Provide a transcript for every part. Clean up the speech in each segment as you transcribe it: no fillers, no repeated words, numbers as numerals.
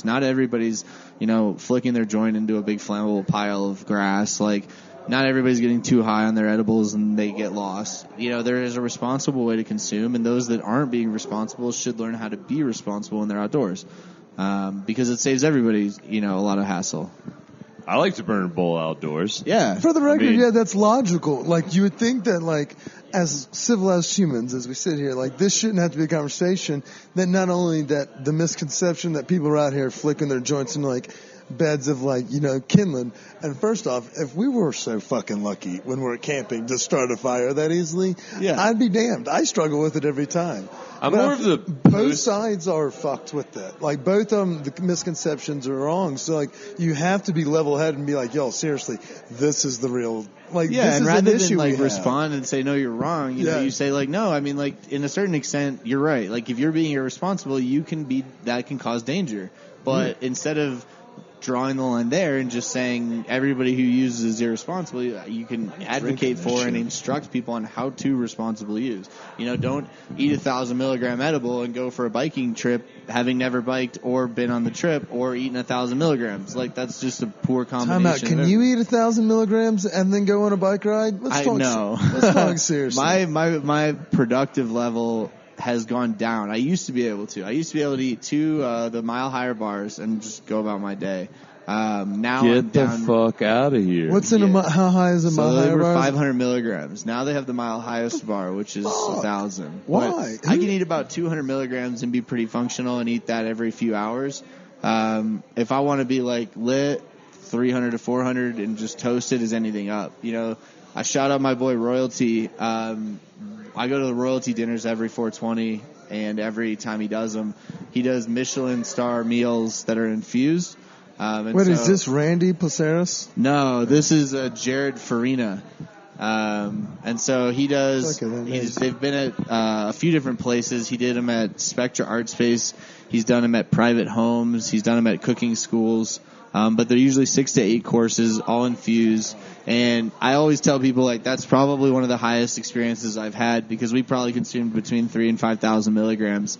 Not everybody's, flicking their joint into a big flammable pile of grass. Like, not everybody's getting too high on their edibles and they get lost. There is a responsible way to consume, and those that aren't being responsible should learn how to be responsible when they're outdoors, because it saves everybody, a lot of hassle. I like to burn a bowl outdoors. Yeah. For the record, that's logical. Like, you would think that, like, as civilized humans, as we sit here, like, this shouldn't have to be a conversation. That not only that the misconception that people are out here flicking their joints in, like, beds of, like, kindling. And first off, if we were so fucking lucky when we're camping to start a fire that easily, I'd be damned. I struggle with it every time. Both sides are fucked with that. Like, both of them, the misconceptions are wrong. So, like, you have to be level-headed and be like, yo, seriously, this is the real, like, this and is rather an issue than, like, we have. respond and say, no, you're wrong, you say, like, no, I mean, like, in a certain extent, you're right. Like, if you're being irresponsible, that can cause danger. But instead of drawing the line there and just saying everybody who uses is irresponsible, you can advocate for and instruct people on how to responsibly use. Don't eat 1,000 milligram edible and go for a biking trip having never biked or been on the trip or eaten 1,000 milligrams. Like, that's just a poor combination. Time out. Can you eat 1,000 milligrams and then go on a bike ride? Let's talk seriously. My productive level has gone down. I used to be able to. to eat 2 the Mile Higher bars and just go about my day. Now Get the fuck out of here. What's in how high is a Mile Higher bar? 500 milligrams. Now they have the Mile Highest bar, which is 1,000. Why? I can eat about 200 milligrams and be pretty functional and eat that every few hours. If I want to be like lit, 300 to 400 and just toast it as anything up. I shout out my boy Royalty. I go to the Royalty dinners every 420, and every time he does them, he does Michelin star meals that are infused. Is this Randy Placeris? No, this is Jared Farina. And so he does, they've been at a few different places. He did them at Spectra Art Space. He's done them at private homes. He's done them at cooking schools. But they're usually 6 to 8 courses, all infused. And I always tell people, like, that's probably one of the highest experiences I've had, because we probably consumed between 3,000 and 5,000 milligrams.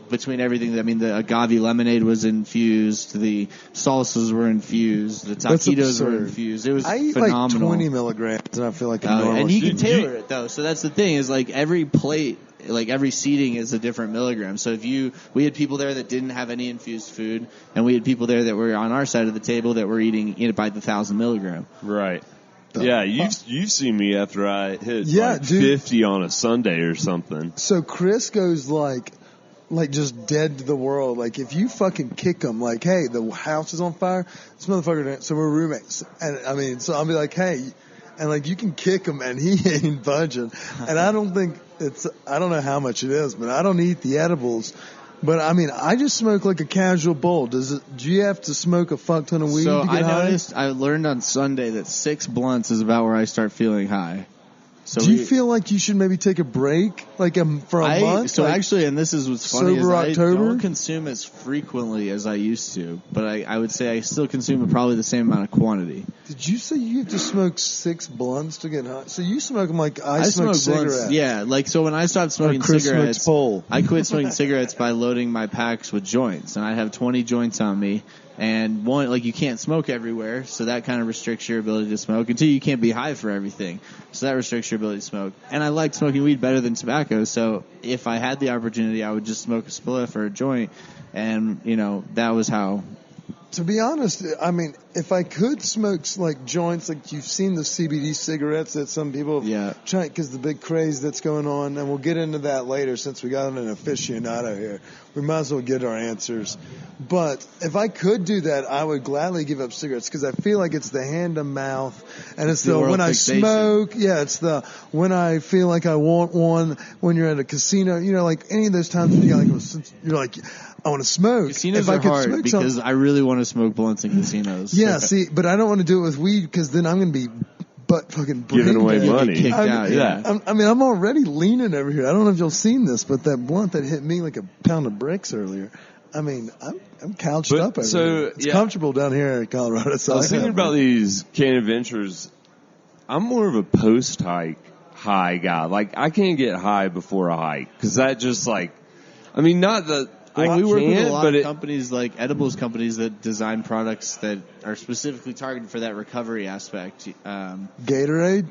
Between everything, I mean, the agave lemonade was infused, the salsas were infused, the taquitos were infused. It was phenomenal. I eat like 20 milligrams, and I feel like a normal. And you can tailor it, though. So that's the thing, is like every plate, like every seating is a different milligram. So we had people there that didn't have any infused food, and we had people there that were on our side of the table that were eating by the 1,000 milligram. Right. Yeah, you've seen me after I hit 50 on a Sunday or something. So Chris goes like just dead to the world. Like, if you fucking kick him, like, hey, the house is on fire, this motherfucker, so we're roommates. And I mean, so I'll be like, hey, and like, you can kick him and he ain't budging. And I don't know how much it is, but I don't eat the edibles. But I mean, I just smoke like a casual bowl. Do you have to smoke a fuck ton of weed to get high? I learned on Sunday that 6 blunts is about where I start feeling high. So do you feel like you should maybe take a break, like for a month? So actually, and this is what's funny, is I October? don't consume as frequently as I used to, but I would say I still consume probably the same amount of quantity. Did you say you have to smoke 6 blunts to get high? So you smoke them like I smoke cigarettes. Blunts, yeah, like, so when I stopped smoking cigarettes, I quit smoking cigarettes by loading my packs with joints, and I have 20 joints on me. And one, like, you can't smoke everywhere, so that kind of restricts your ability to smoke. And 2, you can't be high for everything, so that restricts your ability to smoke. And I like smoking weed better than tobacco, so if I had the opportunity, I would just smoke a spliff or a joint, and, that was how. To be honest, I mean, if I could smoke like joints, like you've seen the CBD cigarettes that some people have tried, because the big craze that's going on, and we'll get into that later since we got an aficionado here. We might as well get our answers. But if I could do that, I would gladly give up cigarettes, because I feel like it's the hand to mouth, and it's the when I smoke, it's the when I feel like I want one, when you're at a casino, like any of those times when you're like, I want to smoke. Casinos are hard because I really want to smoke blunts in casinos. Yeah, see, but I don't want to do it with weed, because then I'm going to be fucking giving away money. Kicked out, yeah. I'm already leaning over here. I don't know if y'all seen this, but that blunt that hit me like a pound of bricks earlier. I mean, I'm couched up over here. It's comfortable down here in Colorado. So I was thinking about these CannaVentures. I'm more of a post-hike high guy. Like, I can't get high before a hike, because that just like, I mean, not that we work with a lot of companies, like edibles companies, that design products that are specifically targeted for that recovery aspect. Gatorade.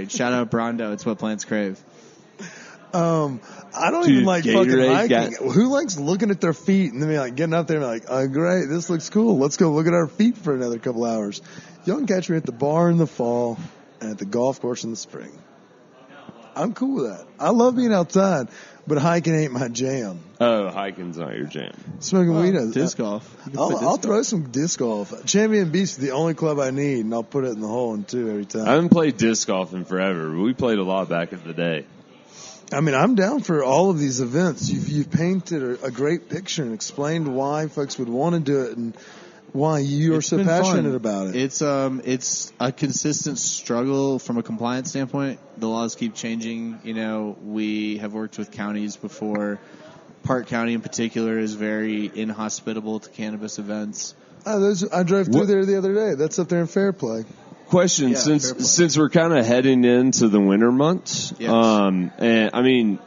Shout out Brondo. It's what plants crave. I don't even like Gatorade fucking hiking. Who likes looking at their feet and then like getting up there and like, oh great, this looks cool. Let's go look at our feet for another couple hours. Y'all can catch me at the bar in the fall and at the golf course in the spring. I'm cool with that. I love being outside, but hiking ain't my jam. Oh, hiking's not your jam. Smoking weed is. Disc golf. I'll throw some disc golf. Champion Beast is the only club I need, and I'll put it in the hole in 2 every time. I haven't played disc golf in forever, but we played a lot back in the day. I mean, I'm down for all of these events. You've painted a great picture and explained why folks would want to do it and why you are so passionate about it. It's a consistent struggle from a compliance standpoint. The laws keep changing. You know, we have worked with counties before. Park County in particular is very inhospitable to cannabis events. I drove through there the other day. That's up there in Fairplay. Question, since we're kind of heading into the winter months, yes. And I mean,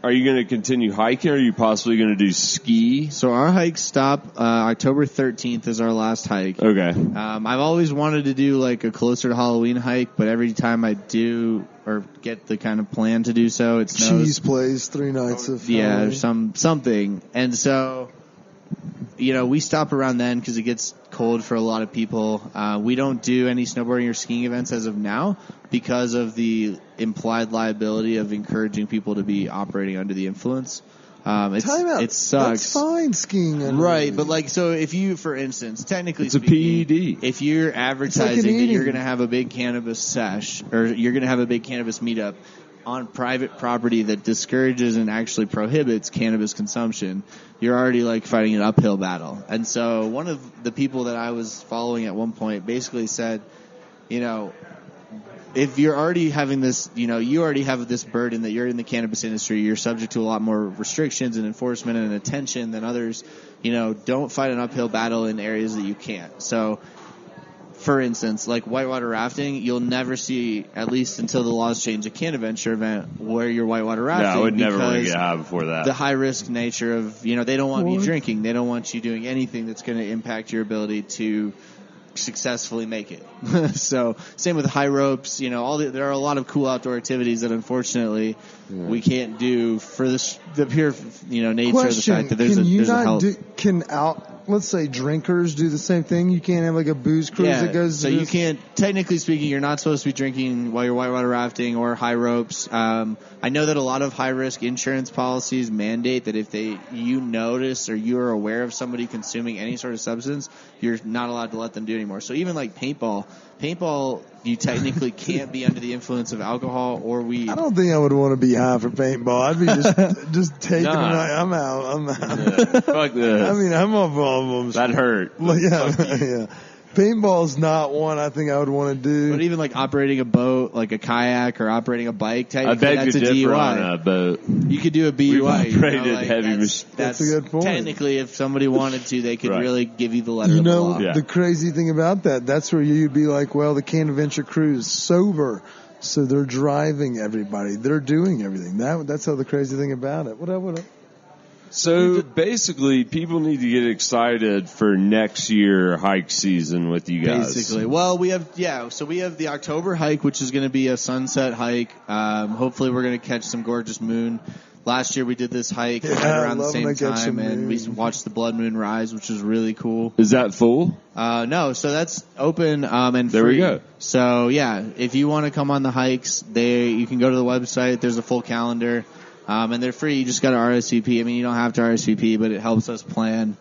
are you going to continue hiking, or are you possibly going to do ski? So our hikes stop October 13th is our last hike. Okay. I've always wanted to do like a closer to Halloween hike, but every time I do or get the kind of plan to do so, it snows. Cheese plays 3 nights of Halloween. Something. And so, you know, we stop around then because it gets cold for a lot of people. We don't do any snowboarding or skiing events as of now because of the implied liability of encouraging people to be operating under the influence. It sucks. That's fine, skiing. Right, but like, so if you, for instance, technically it's speaking, a PED. If you're advertising that you're going to have a big cannabis sesh or you're going to have a big cannabis meetup on private property that discourages and actually prohibits cannabis consumption, you're already like fighting an uphill battle. And so one of the people that I was following at one point basically said, you know, if you're already having this, you know, you already have this burden that you're in the cannabis industry, you're subject to a lot more restrictions and enforcement and attention than others, you know, don't fight an uphill battle in areas that you can't. So, for instance, like whitewater rafting, you'll never see, at least until the laws change, a CannaVenture event where you're whitewater rafting. Yeah, I would never want to get high before that. The high-risk nature of, you know, they don't want you drinking. They don't want you doing anything that's going to impact your ability to successfully make it. So, same with high ropes. You know, there are a lot of cool outdoor activities that unfortunately we can't do for the pure, you know, nature of the fact that there's a health. Let's say drinkers do the same thing. You can't have like a booze cruise that goes. So you can't. Technically speaking, you're not supposed to be drinking while you're whitewater rafting or high ropes. I know that a lot of high risk insurance policies mandate that if you notice or you are aware of somebody consuming any sort of substance, you're not allowed to let them do anymore. So even like paintball, you technically can't be under the influence of alcohol or weed. I don't think I would want to be high for paintball. I'd be just taking it. I'm out. Yeah, fuck this. I mean, I'm on problems. That hurt. Yeah. Paintball's not one I think I would want to do. But even like operating a boat, like a kayak or operating a bike, technically that's a DUI. On a boat. You could do a BYOB. We've operated heavy machines. That's a good point. Technically, if somebody wanted to, they could really give you the letter of the law. The crazy thing about that's where you'd be like, well, the CannaVenture crew is sober, so they're driving everybody. They're doing everything. That's how the crazy thing about it. What up? So basically, people need to get excited for next year hike season with you guys. Basically, well, we have the October hike, which is going to be a sunset hike. Hopefully, we're going to catch some gorgeous moon. Last year, we did this hike right around the same time, and we watched the blood moon rise, which was really cool. Is that full? No, so that's open and free. There we go. So yeah, if you want to come on the hikes, you can go to the website. There's a full calendar. And they're free. You just got to RSVP. I mean, you don't have to RSVP, but it helps us plan.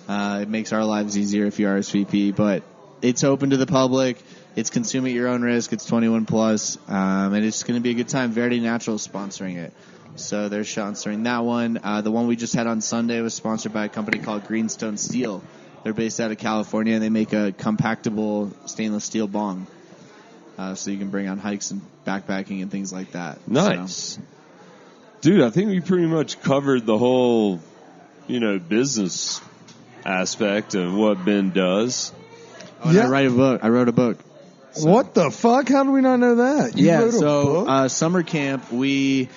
It makes our lives easier if you RSVP. But it's open to the public. It's consume at your own risk. It's 21 plus. And it's going to be a good time. Verity Natural is sponsoring it. So they're sponsoring that one. The one we just had on Sunday was sponsored by a company called Greenstone Steel. They're based out of California, and they make a compactable stainless steel bong. So you can bring on hikes and backpacking and things like that. Nice. So. Dude, I think we pretty much covered the whole, business aspect of what Ben does. Oh, yeah. I wrote a book. So. What the fuck? How do we not know that? You wrote a book? Summer camp, I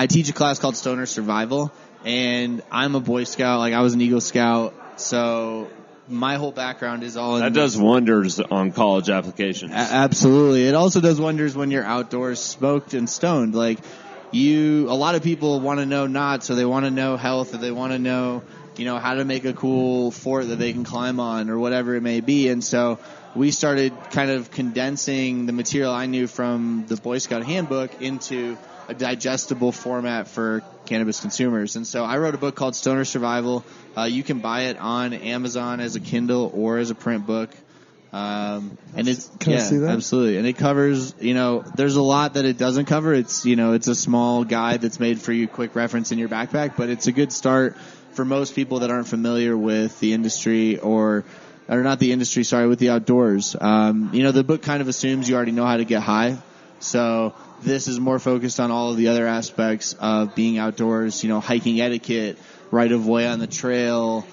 teach a class called Stoner Survival, and I'm a Boy Scout. Like, I was an Eagle Scout, so my whole background is all in that does wonders on college applications. Absolutely. It also does wonders when you're outdoors smoked and stoned. Like, a lot of people want to know knots, or they want to know health, or they want to know, how to make a cool fort that they can climb on, or whatever it may be. And so we started kind of condensing the material I knew from the Boy Scout handbook into a digestible format for cannabis consumers. And so I wrote a book called Stoner Survival. You can buy it on Amazon as a Kindle or as a print book. And it's, Can I see that? Absolutely. And it covers, there's a lot that it doesn't cover. It's, it's a small guide that's made for you, quick reference in your backpack, but it's a good start for most people that aren't familiar with the industry or not the industry, sorry, with the outdoors. The book kind of assumes you already know how to get high. So this is more focused on all of the other aspects of being outdoors, hiking etiquette, right of way on the trail,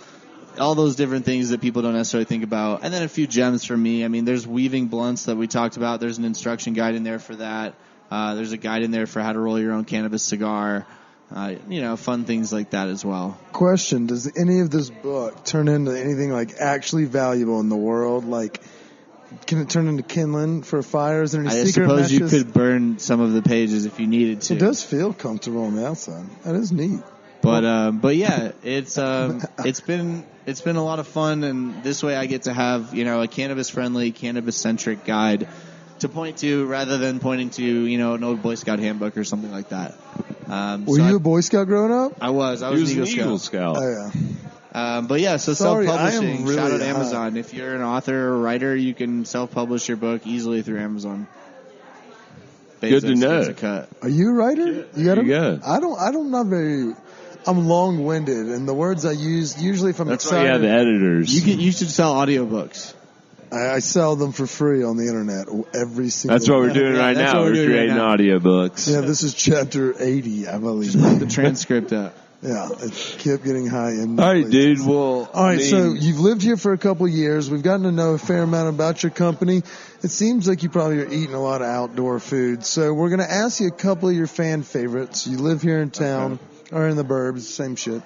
all those different things that people don't necessarily think about. And then a few gems for me. I mean, there's weaving blunts that we talked about. There's an instruction guide in there for that. There's a guide in there for how to roll your own cannabis cigar. Fun things like that as well. Question, does any of this book turn into anything like actually valuable in the world? Like, can it turn into kindling for a fire? Is there any secret suppose meshes? You could burn some of the pages if you needed to. It does feel comfortable on the outside. That is neat. But yeah, it's been a lot of fun, and this way I get to have, a cannabis-friendly, cannabis-centric guide to point to rather than pointing to, an old Boy Scout handbook or something like that. Were you a Boy Scout growing up? I was. I was an Eagle Scout. Oh, yeah. But yeah, so self-publishing, really shout out Amazon. If you're an author or writer, you can self-publish your book easily through Amazon. Good to know. Are you a writer? Yeah. I'm long-winded, and the words I use, usually if I'm That's excited. why you have editors. You should sell audiobooks. I sell them for free on the internet every single That's what we're doing right now. We're creating audiobooks. Yeah, this is chapter 80, I believe. Just put the transcript up. Yeah, it kept getting high. All right, dude. Well, all right. So you've lived here for a couple years. We've gotten to know a fair amount about your company. It seems like you probably are eating a lot of outdoor food. So we're going to ask you a couple of your fan favorites. You live here in town or in the burbs, same shit.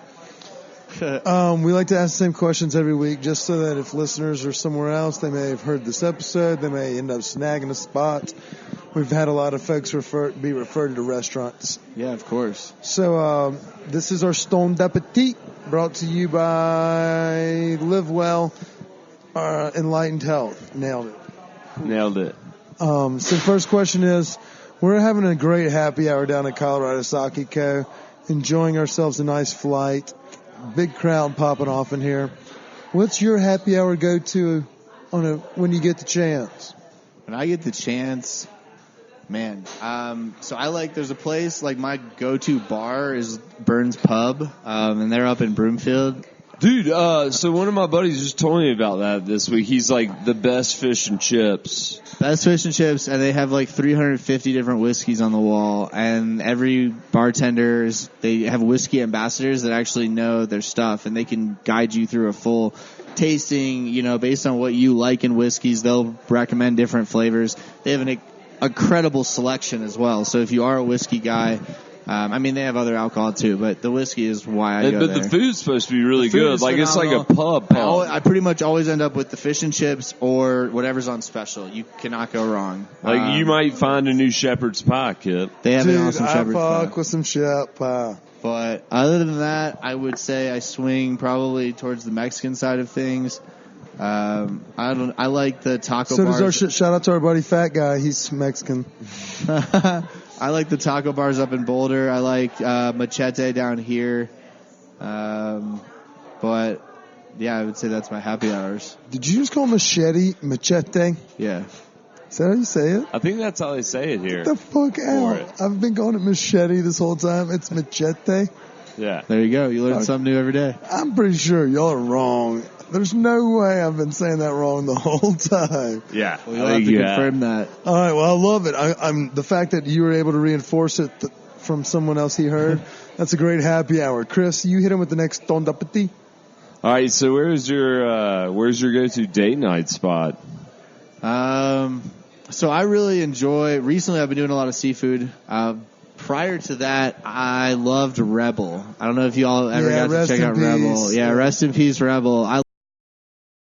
We like to ask the same questions every week, just so that if listeners are somewhere else, they may have heard this episode. They may end up snagging a spot. We've had a lot of folks be referred to restaurants. Yeah, of course. So this is our Stoned Appetit, brought to you by Live Well, Enlightened Health. Nailed it. So first question is, we're having a great happy hour down at Colorado Sake Co., enjoying ourselves a nice flight. Big crowd popping off in here. What's your happy hour go-to when you get the chance? When I get the chance, man. So there's a place, like my go-to bar is Burns Pub, and they're up in Broomfield. Dude, so one of my buddies just told me about that this week. He's like the best fish and chips. Best fish and chips, and they have like 350 different whiskeys on the wall, and every bartender they have whiskey ambassadors that actually know their stuff, and they can guide you through a full tasting, based on what you like in whiskeys. They'll recommend different flavors. They have an incredible selection as well. So if you are a whiskey guy, they have other alcohol too, but the whiskey is why I go there. But the food's supposed to be really good. Like, it's like a pub. I pretty much always end up with the fish and chips or whatever's on special. You cannot go wrong. Like, you might find a new shepherd's pie, Kip. They have an awesome shepherd's pie. I fuck with some shepherd's pie. But other than that, I would say I swing probably towards the Mexican side of things. I like the taco bars. So does shout out to our buddy Fat Guy. He's Mexican. I like the taco bars up in Boulder. I like Machete down here. But yeah, I would say that's my happy hours. Did you just call machete Machete? Yeah. Is that how you say it? I think that's how they say it here. Get the fuck out. I've been calling it machete this whole time. It's Machete. Yeah. There you go. You learn something new every day. I'm pretty sure y'all are wrong. There's no way I've been saying that wrong the whole time. Yeah. Well, you'll have to confirm that. All right. Well, I love it. I'm the fact that you were able to reinforce it from someone else he heard. That's a great happy hour. Chris, you hit him with the next Stoned Appetit. All right. So where's your go-to date night spot? So I really enjoy. Recently, I've been doing a lot of seafood. prior to that, I loved Rebel. I don't know if you all ever got to check out peace. Rebel. Yeah, rest in peace, Rebel. I